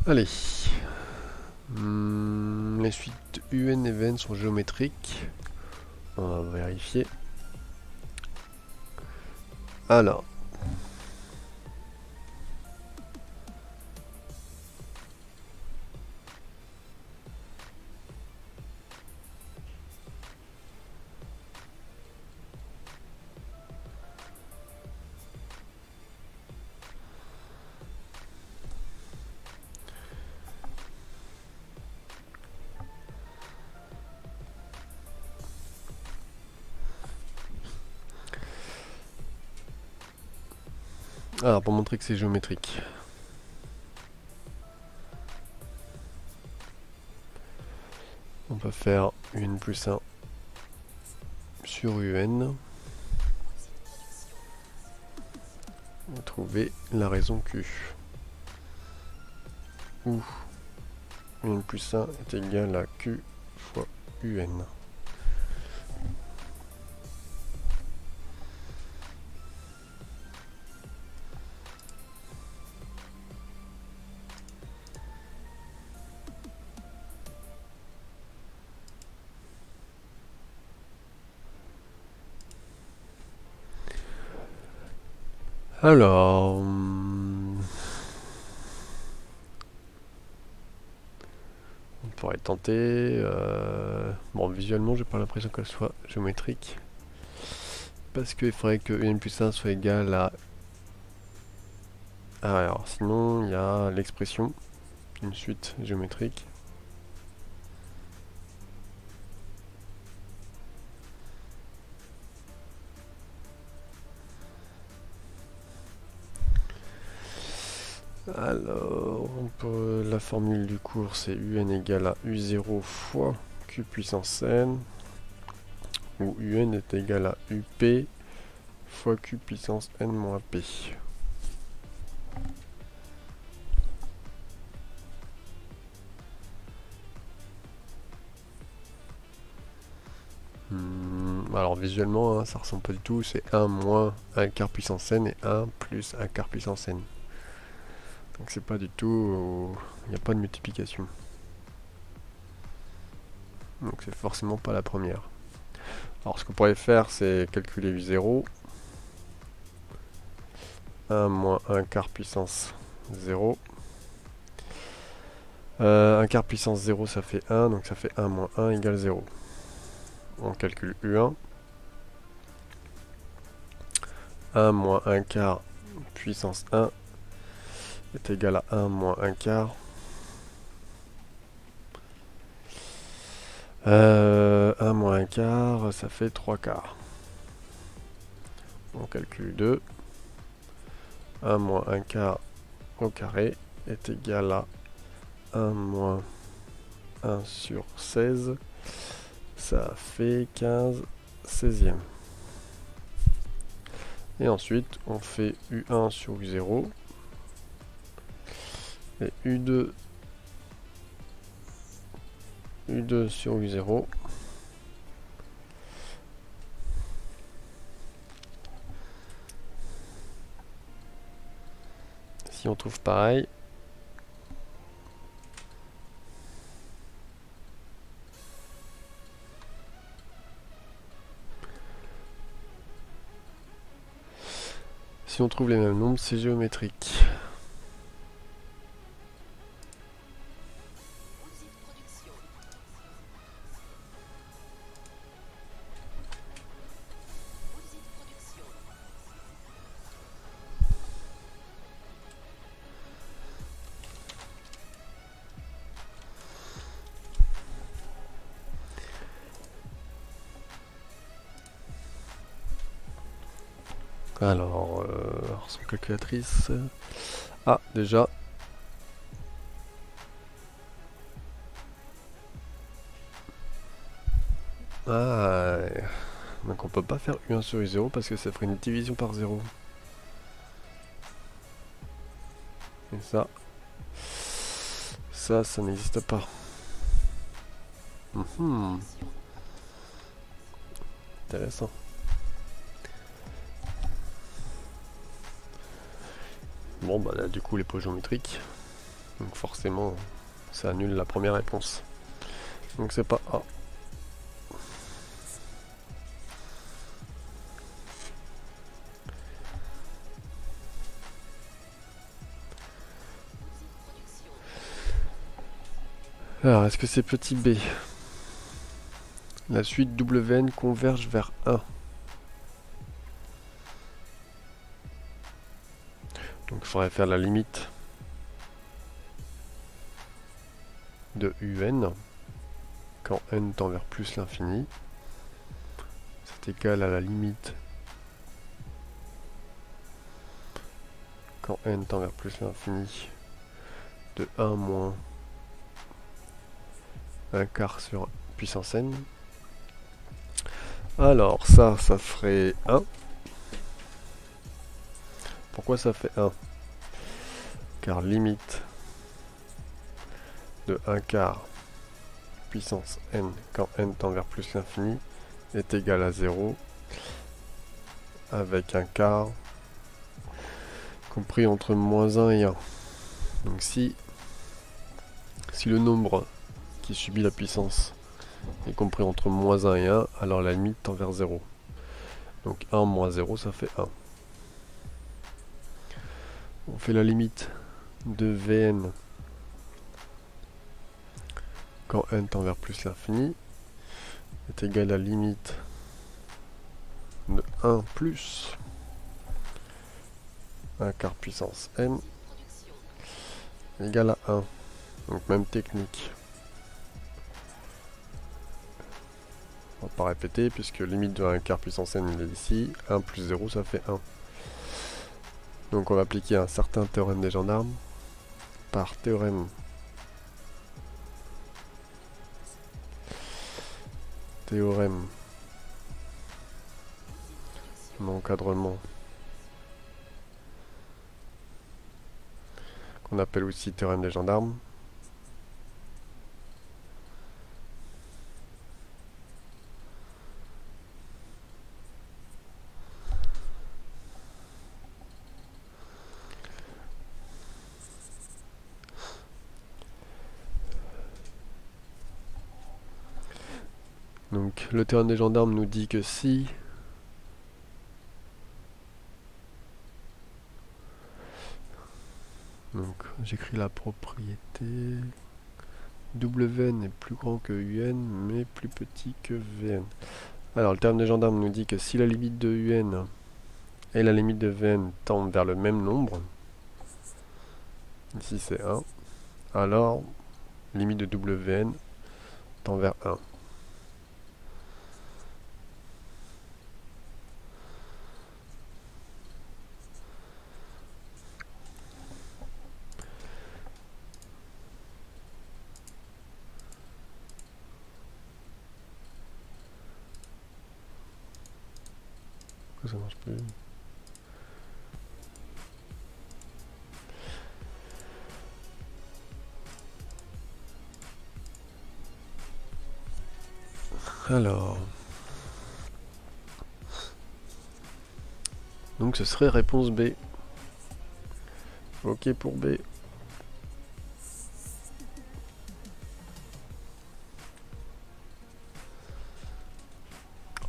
Allez. Les suites UN event sont géométriques. On va vérifier. Alors. Alors, pour montrer que c'est géométrique. On peut faire UN plus 1 sur UN. Et trouver la raison Q. Où UN plus 1 est égal à Q fois UN. Alors, on pourrait tenter. Bon, visuellement, j'ai pas l'impression qu'elle soit géométrique. Parce qu'il faudrait que UN plus 1 soit égal à... Alors, sinon, il y a l'expression, une suite géométrique. Alors, la formule du cours, c'est UN égale à U0 fois Q puissance N, où UN est égal à UP fois Q puissance N moins P. Alors visuellement, hein, ça ressemble pas du tout, c'est 1 moins 1 quart puissance N et 1 plus 1 quart puissance N. Donc c'est pas du tout... Il n'y a pas de multiplication. Donc c'est forcément pas la première. Alors ce qu'on pourrait faire, c'est calculer U0. 1 moins 1 quart puissance 0. 1 quart puissance 0, ça fait 1, donc ça fait 1 moins 1 égale 0. On calcule U1. 1 moins 1 quart puissance 1 est égal à 1 moins 1 quart. 1 moins 1 quart, ça fait 3 quarts. On calcule 2. 1 moins 1 quart au carré est égal à 1 moins 1 sur 16. Ça fait 15 16e. Et ensuite, on fait U1 sur U0. Et U2 sur U0. Si on trouve pareil, si on trouve les mêmes nombres, c'est géométrique. Alors, sans calculatrice. Ah, déjà. Ah, donc on peut pas faire U1 sur U0 parce que ça ferait une division par 0. Et ça n'existe pas. Intéressant. Bon, bah là, du coup, les pots géométriques. Donc forcément, ça annule la première réponse. Donc c'est pas A. Alors, est-ce que c'est petit b? La suite WN converge vers 1. Donc il faudrait faire la limite de UN quand n tend vers plus l'infini. C'est égal à la limite quand n tend vers plus l'infini de 1 moins un quart sur puissance n. Alors ça ferait 1. Pourquoi ça fait 1? Car limite de 1 quart puissance n quand n tend vers plus l'infini est égal à 0 avec un quart compris entre moins 1 et 1. Donc si le nombre qui subit la puissance est compris entre moins 1 et 1, alors la limite tend vers 0. Donc 1 moins 0, ça fait 1. On fait la limite de Vn quand n tend vers plus l'infini est égal à la limite de 1 plus 1 quart puissance n égale à 1. Donc même technique. On va pas répéter puisque limite de 1 quart puissance n il est ici. 1 plus 0 ça fait 1. Donc on va appliquer un certain théorème des gendarmes par théorème d'encadrement qu'on appelle aussi théorème des gendarmes. Donc le théorème des gendarmes nous dit que si donc j'écris la propriété Wn est plus grand que Un mais plus petit que Vn. Alors le théorème des gendarmes nous dit que si la limite de Un et la limite de Vn tendent vers le même nombre, ici c'est 1, alors limite de Wn tend vers 1. Pourquoi ça marche plus? Alors, donc ce serait réponse B. Ok pour B.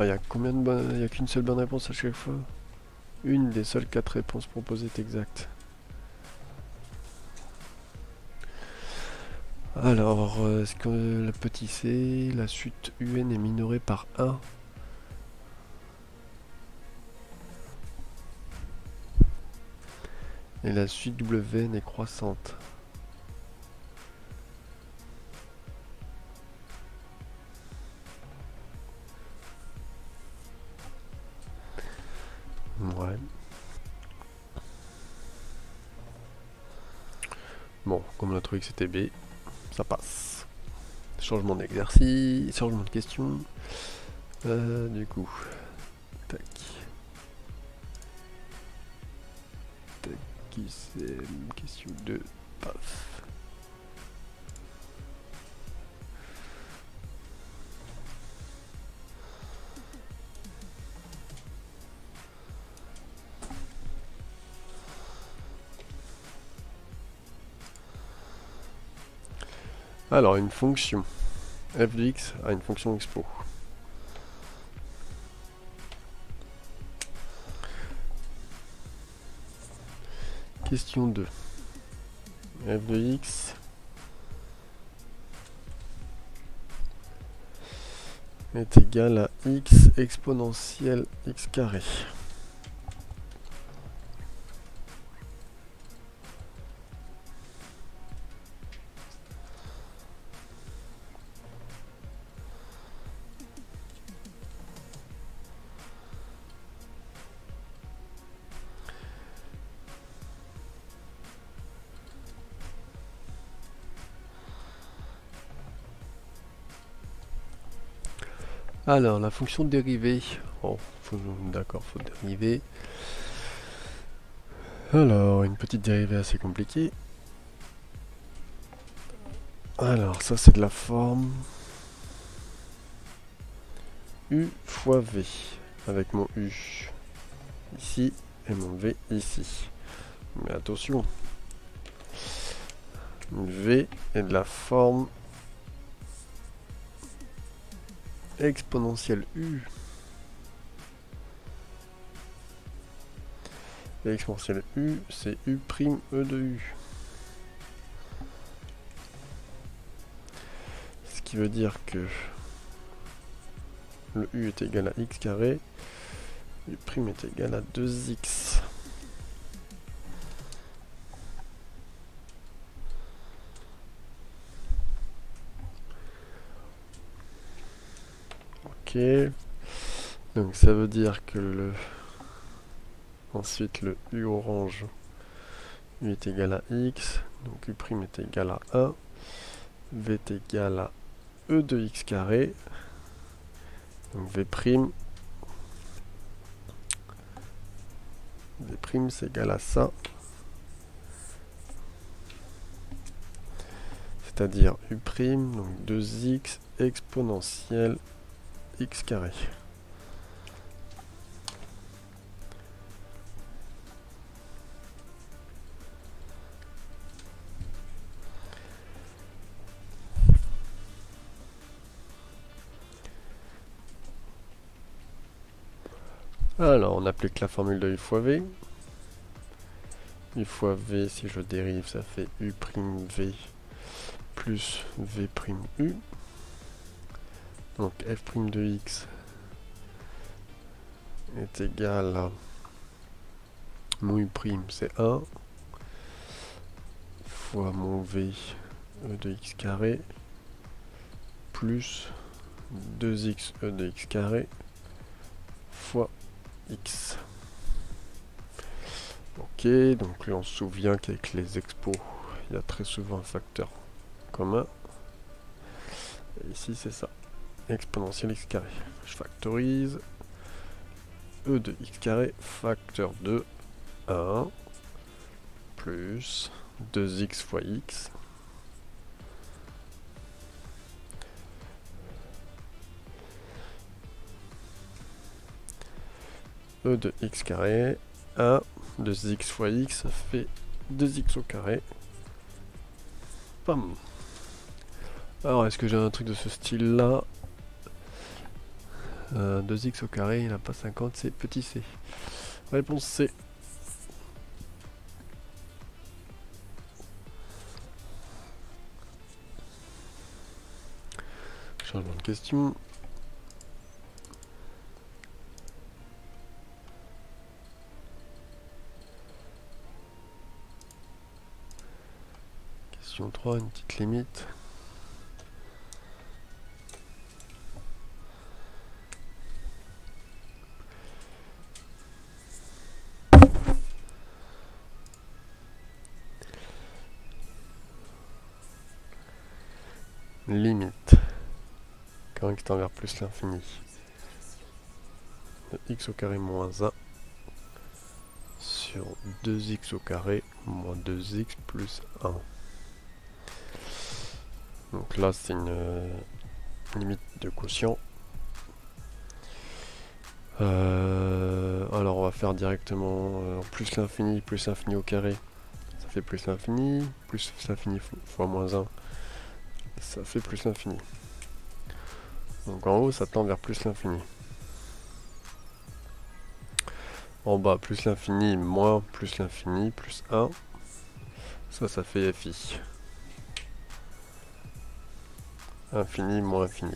Il y a combien de bonnes... Il n'y a qu'une seule bonne réponse à chaque fois. Une des seules 4 réponses proposées est exacte. Alors, est-ce que le petit c, la suite UN est minorée par 1? Et la suite WN est croissante. Ouais. Bon, comme on a trouvé que c'était B, ça passe. Changement d'exercice, changement de question. Du coup, tac. Tac, qui c'est? Question 2, paf. Alors, une fonction f de x a une fonction expo. Question 2. F de x est égal à x exponentielle x carré. Alors, la fonction dérivée. Oh, d'accord, faut dériver. Alors, une petite dérivée assez compliquée. Alors, ça c'est de la forme u fois v, avec mon u ici et mon v ici. Mais attention, v est de la forme exponentielle u. Et exponentielle u, c'est u' e de u. Ce qui veut dire que le u est égal à x carré, u' est égal à 2x. Ok. Donc ça veut dire que ensuite le u orange, u est égal à x, donc u' est égal à 1, v est égal à e de x carré, donc v' c'est égal à ça, c'est-à-dire u', donc 2x exponentielle x carré. Alors, on applique la formule de u fois v. U fois v, si je dérive, ça fait u' v plus v' u. Donc f' de x est égal à mon u', c'est 1, fois mon v e de x carré, plus 2x e de x carré, fois x. Ok, donc là on se souvient qu'avec les expos, il y a très souvent un facteur commun. Et ici c'est ça, exponentielle x carré. Je factorise, e de x carré facteur de 1, plus 2x fois x, e de x carré, 1, 2x fois x, ça fait 2x au carré. Pam. Alors, est-ce que j'ai un truc de ce style-là 2x au carré, il n'a pas 50, c'est petit c. Réponse C. Changement de question. Question 3, une petite limite. Limite. Quand x tend vers plus l'infini. De x au carré moins 1 sur 2x au carré moins 2x plus 1. Donc là c'est une limite de quotient. Alors on va faire directement plus l'infini au carré. Ça fait plus l'infini fois moins 1. ça fait plus l'infini. Donc en haut, ça tend vers plus l'infini. En bas, plus l'infini, moins plus l'infini, plus 1. Ça fait FI. Infini moins infini.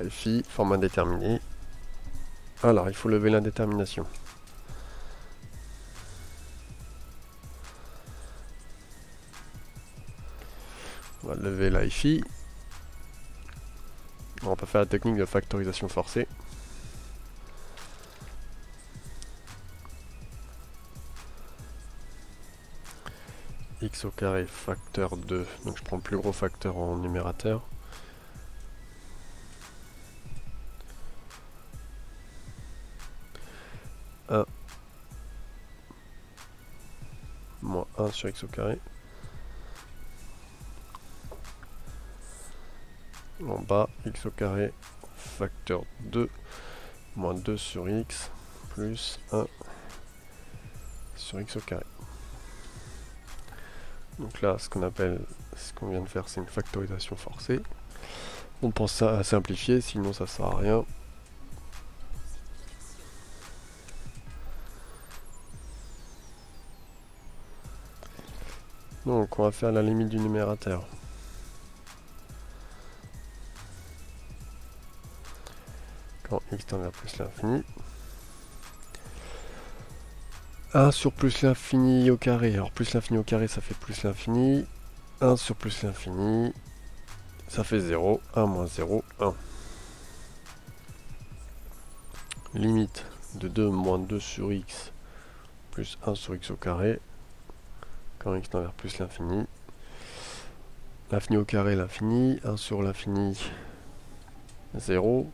FI, forme indéterminé. Alors, il faut lever l'indétermination. On va lever la FI. On va faire la technique de factorisation forcée. X au carré facteur 2. Donc je prends le plus gros facteur en numérateur. Moins 1 sur x au carré. En bas, x au carré facteur 2 moins 2 sur x plus 1 sur x au carré. Donc là, ce qu'on vient de faire, c'est une factorisation forcée. On pense à simplifier, sinon ça sert à rien. Donc on va faire la limite du numérateur. Quand x tend vers plus l'infini. 1 sur plus l'infini au carré. Alors plus l'infini au carré, ça fait plus l'infini. 1 sur plus l'infini, ça fait 0. 1 moins 0, 1. Limite de 2 moins 2 sur x plus 1 sur x au carré. Quand x tend vers plus l'infini. L'infini au carré, l'infini. 1 sur l'infini, 0.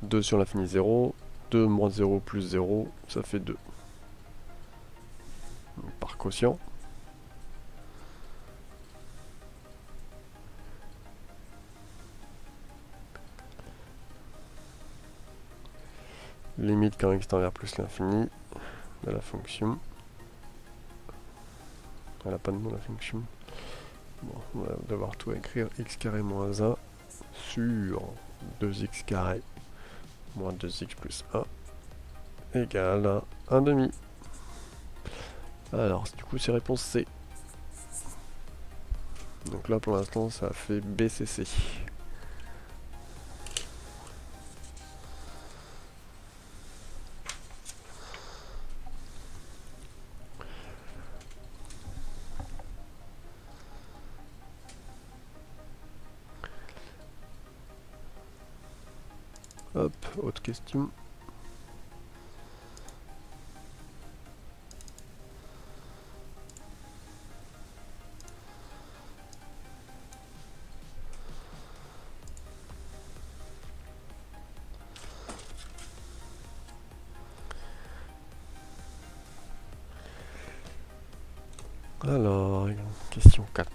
2 sur l'infini, 0. 2 moins 0 plus 0, ça fait 2. Par quotient. Limite quand x tend vers plus l'infini de la fonction. Elle n'a pas de nom la fonction. Bon, on va devoir tout écrire. X carré moins 1 sur 2x carré moins 2x plus 1 égale à 1 demi. Alors du coup c'est réponse C. Donc là pour l'instant ça fait BCC. Hop, autre question. Alors, question 4.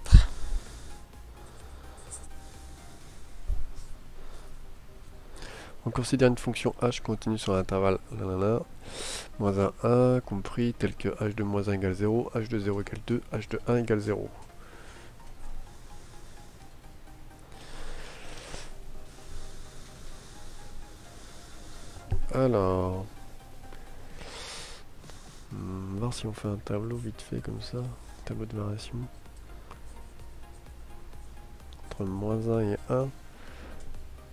On considère une fonction h continue sur l'intervalle moins 1, 1 compris tel que h de moins 1 égale 0, h de 0 égale 2, h de 1 égale 0. Alors, on va voir si on fait un tableau vite fait comme ça, tableau de variation. Entre moins 1 et 1.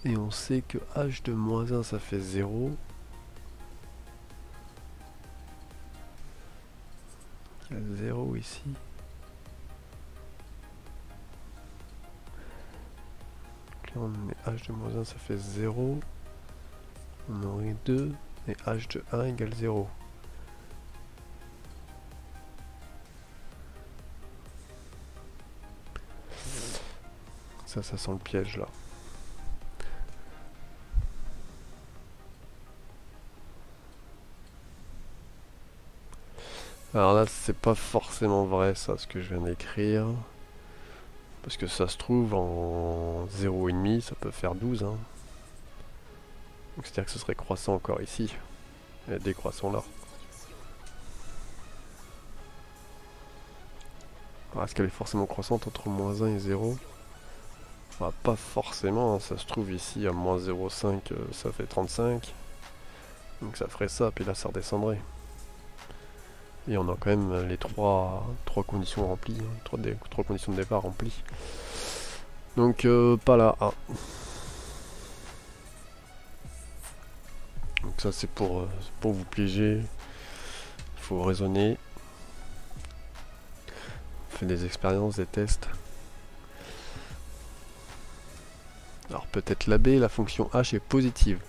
Et on sait que h de moins 1 ça fait 0. Il y a 0 ici. Donc là on est h de moins 1 ça fait 0. On aurait 2 et h de 1 égale 0. Ça sent le piège là. Alors là, c'est pas forcément vrai ça, ce que je viens d'écrire. Parce que ça se trouve, en 0,5, ça peut faire 12. Hein. Donc c'est-à-dire que ce serait croissant encore ici. Et décroissant là. Alors, est-ce qu'elle est forcément croissante entre moins 1 et 0? Bah, pas forcément, hein. Ça se trouve ici à moins 0,5 ça fait 35. Donc ça ferait ça, puis là ça redescendrait. Et on a quand même les trois conditions remplies, hein, trois conditions de départ remplies. Donc pas là. Ah. Donc ça c'est pour vous piéger. Il faut raisonner. On fait des expériences, des tests. Alors peut-être la B, la fonction h est positive.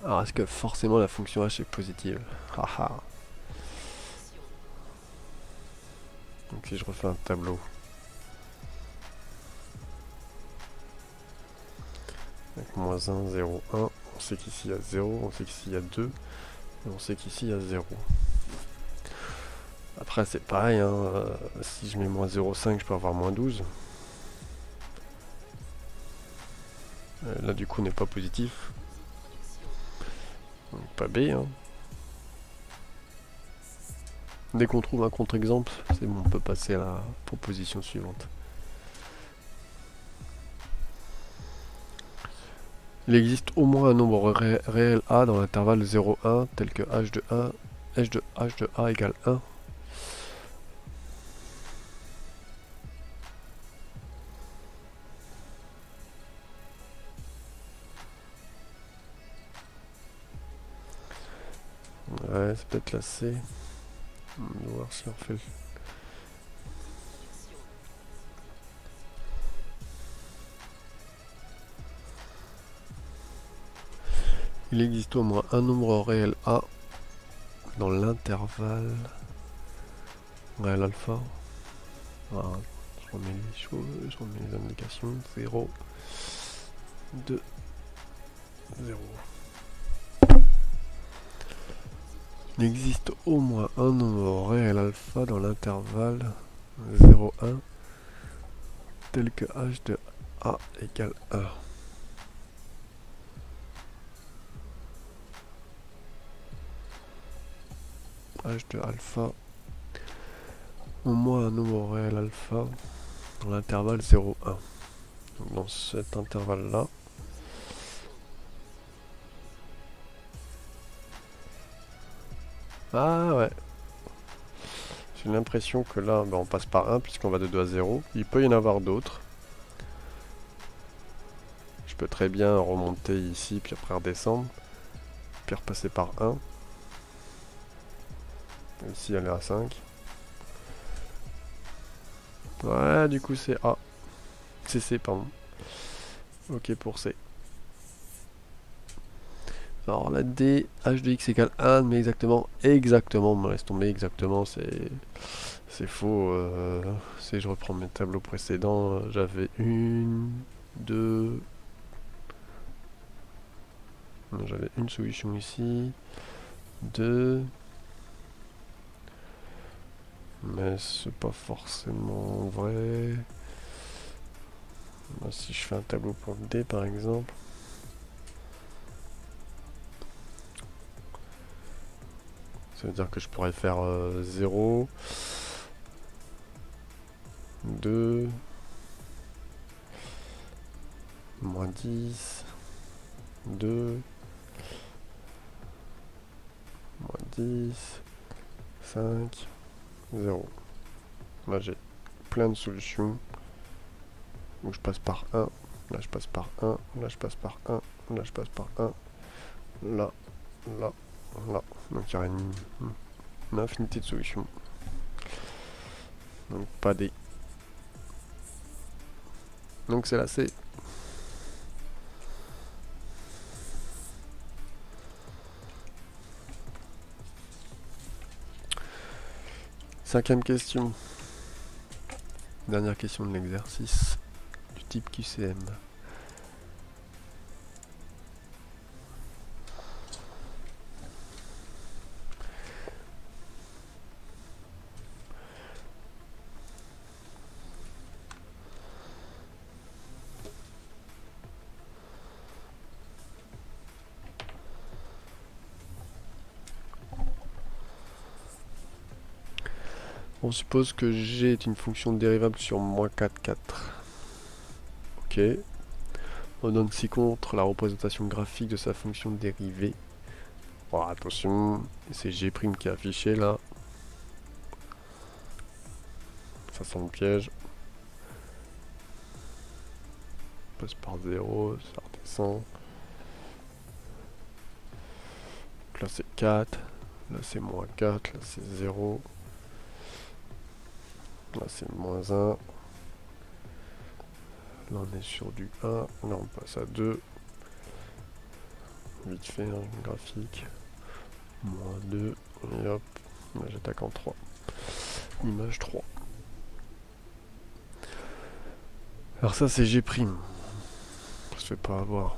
Alors est-ce que forcément la fonction h est positive? Haha. Donc si je refais un tableau. Avec moins 1, 0, 1. On sait qu'ici il y a 0, on sait qu'ici il y a 2. Et on sait qu'ici il y a 0. Après c'est pareil, hein, si je mets moins 0,5 je peux avoir moins 12. Là du coup n'est pas positif. Donc pas B. Hein. Dès qu'on trouve un contre-exemple, c'est bon, on peut passer à la proposition suivante. Il existe au moins un nombre réel A dans l'intervalle 0,1 tel que h de A égale 1. Ouais, c'est peut-être la C. On va voir si on refait. Il existe au moins un nombre réel A dans l'intervalle réel alpha. Voilà, je remets les choses, je remets les indications. 0, 2, 0. Il existe au moins un nombre réel alpha dans l'intervalle 0,1 tel que h de A égale 1. H de alpha, au moins un nombre réel alpha dans l'intervalle 0,1. Donc dans cet intervalle-là, ah ouais, j'ai l'impression que là, ben, on passe par 1 puisqu'on va de 2 à 0. Il peut y en avoir d'autres. Je peux très bien remonter ici, puis après redescendre, puis repasser par 1. Ici, elle est à 5. Ouais, du coup, c'est A. C'est C, pardon. Ok pour C. Alors la D, h de x égale 1, mais exactement, me laisse tomber exactement, c'est faux. Si je reprends mes tableaux précédents, j'avais j'avais une solution ici, 2, mais c'est pas forcément vrai. Si je fais un tableau pour le D par exemple, ça veut dire que je pourrais faire 0, 2, moins 10, 2, moins 10, 5, 0. Là j'ai plein de solutions où je passe par 1, là je passe par 1, là je passe par 1, là je passe par 1, là, là, là. Donc il y aura une infinité de solutions. Donc pas D. Donc c'est la C. Cinquième question. Dernière question de l'exercice du type QCM. On suppose que G est une fonction dérivable sur moins 4, 4. Ok. On donne ci-contre la représentation graphique de sa fonction dérivée. Bon, attention, c'est G' qui est affiché là. Ça sent le piège. On passe par 0, ça redescend. Donc là c'est 4, là c'est moins 4, là c'est 0. Là c'est moins 1. Là on est sur du 1. Là on passe à 2. Vite fait, hein, graphique. Moins 2. Et hop. Là j'attaque en 3. Image 3. Alors ça c'est G'. On se fait pas avoir.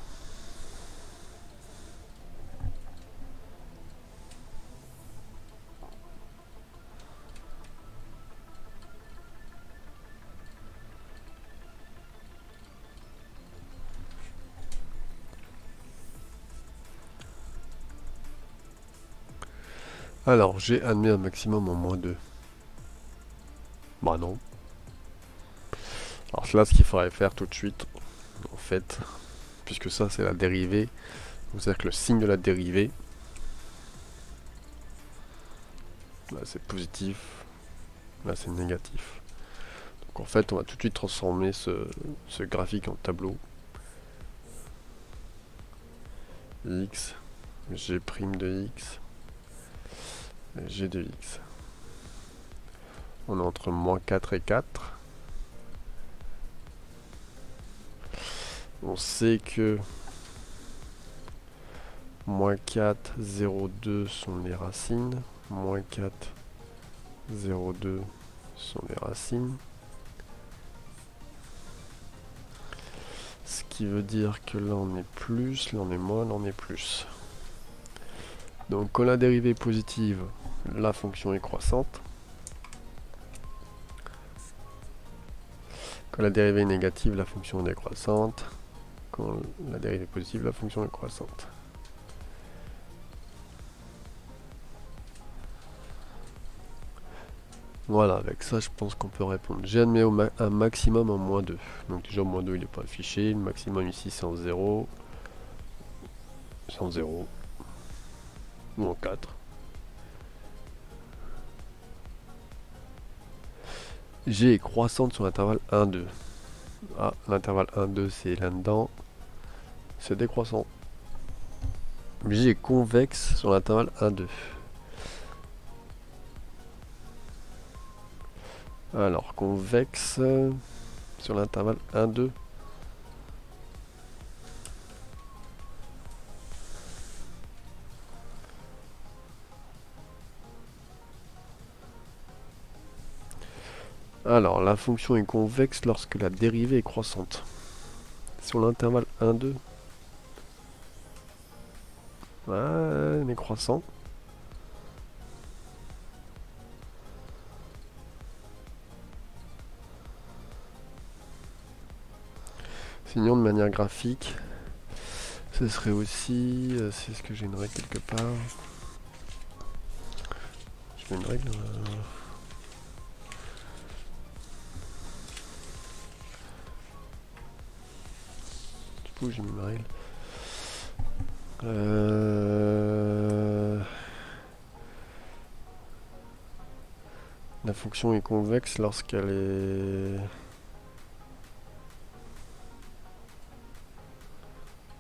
Alors, j'ai admis un maximum en moins 2. Bah non. Alors là, ce qu'il faudrait faire tout de suite, en fait, puisque ça c'est la dérivée, c'est-à-dire que le signe de la dérivée, là c'est positif, là c'est négatif. Donc en fait, on va tout de suite transformer ce graphique en tableau. X, G' de X, et G de X. On est entre moins 4 et 4. On sait que moins 4, 0, 2 sont les racines. Moins 4, 0, 2 sont les racines. Ce qui veut dire que là on est plus, là on est moins, là on est plus. Donc quand la dérivée est positive, la fonction est croissante. Quand la dérivée est négative, la fonction est décroissante. Quand la dérivée est positive, la fonction est croissante. Voilà, avec ça, je pense qu'on peut répondre. J'ai admis un maximum en moins 2. Donc déjà, moins 2, il n'est pas affiché. Le maximum ici, c'est en 0. C'est en 0. Ou en 4. G est croissante sur l'intervalle 1, 2. Ah, l'intervalle 1, 2, c'est là-dedans. C'est décroissant. G est convexe sur l'intervalle 1, 2. Alors, convexe sur l'intervalle 1, 2. Alors, la fonction est convexe lorsque la dérivée est croissante. Sur l'intervalle 1, 2. Ouais, elle est croissant. Sinon, de manière graphique, ce serait aussi... c'est ce que j'ai une règle quelque part. Je fais une règle... Du coup, j'ai mis ma règle. La fonction est convexe lorsqu'elle est...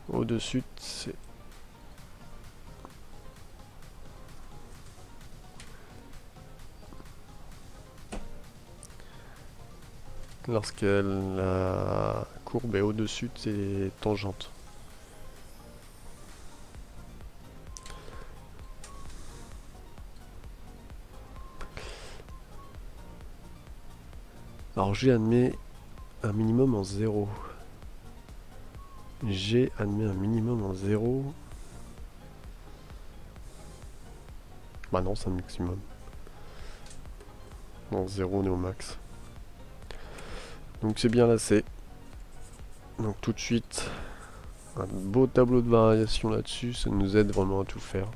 au-dessus, c'est... lorsque la courbe est au-dessus de ses tangentes. Alors G admet un minimum en 0. G admet un minimum en 0. Bah non, c'est un maximum. En 0, on est au max. Donc c'est bien là, c'est. Donc tout de suite, un beau tableau de variation là-dessus, ça nous aide vraiment à tout faire.